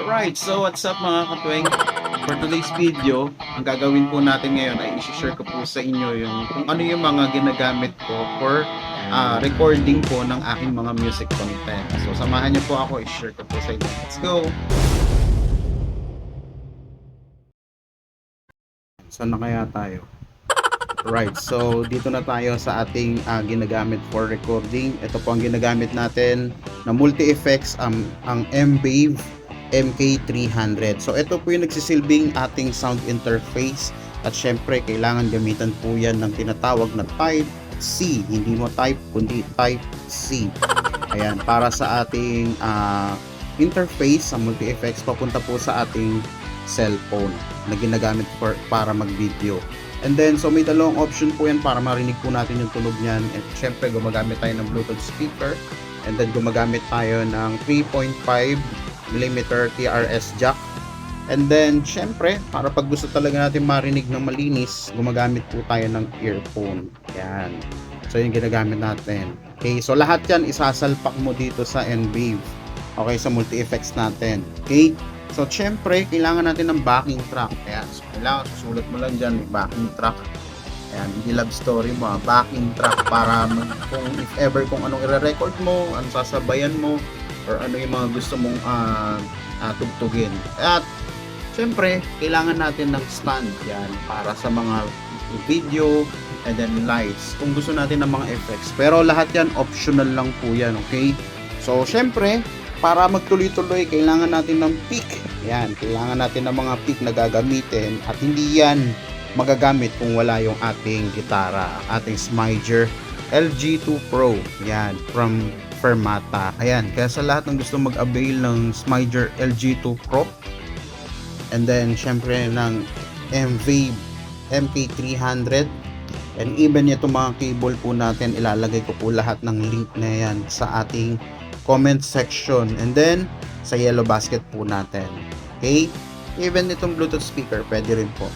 Alright, so what's up mga katweng? For today's video, ang gagawin po natin ngayon ay i-share ko po sa inyo yung kung ano yung mga ginagamit ko for recording po ng aking mga music content. So samahan niyo po ako, i-share ko po sa inyo. Let's go! Saan na kaya tayo? Right, so dito na tayo sa ating ginagamit for recording. Ito po ang ginagamit natin na multi-effects, ang M-Wave MK300. So ito po yung nagsisilbing ating sound interface, at syempre kailangan gamitan po yan ng tinatawag na Type C. Hindi mo type kundi Type C. Ayan, para sa ating interface sa multi-effects papunta po sa ating cellphone na ginagamit para mag-video. And then, so may dalawang option po yan para marinig po natin yung tunog niyan. And syempre, gumagamit tayo ng Bluetooth speaker. And then, gumagamit tayo ng 3.5mm TRS jack. And then, syempre, para pag gusto talaga natin marinig ng malinis, gumagamit po tayo ng earphone. Yan. So, yung ginagamit natin. Okay, so lahat yan isasalpak mo dito sa M-Wave. Okay, sa multi-effects natin. Okay. So, syempre, kailangan natin ng backing track. Ayan. So, kailangan, susulat mo lang dyan, may backing track. Ayan, hindi love story mo, backing track para kung if ever kung anong i-record mo, anong sasabayan mo, or ano yung mga gusto mong tugtugin. At, syempre, kailangan natin ng stand. Yan, para sa mga video, and then lights. Kung gusto natin ng mga effects. Pero lahat yan, optional lang po yan, okay? So, syempre, para magtuloy-tuloy, kailangan natin ng peak. Yan, kailangan natin ng mga peak na gagamitin at hindi yan magagamit kung wala yung ating gitara, ating Smiger LG2 Pro. Yan, from Fermata. Ayan, kaya sa lahat ng gusto mag-avail ng Smiger LG2 Pro, and then syempre ng M-Wave MK300, and even itong mga cable po natin, ilalagay ko po lahat ng link na yan sa ating comment section, and then sa yellow basket po natin. Okay, even itong Bluetooth speaker pwede rin po,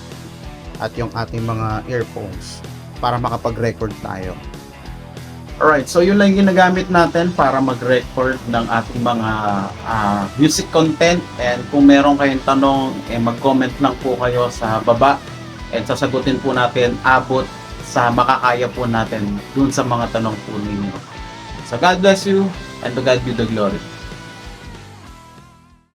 at yung ating mga earphones para makapag-record tayo. Alright, so yun lang yung ginagamit natin para mag-record ng ating mga music content. And kung meron kayong tanong, mag-comment lang po kayo sa baba, and sasagutin po natin abot sa makakaya po natin dun sa mga tanong po ninyo. So God bless you, and to God be the glory.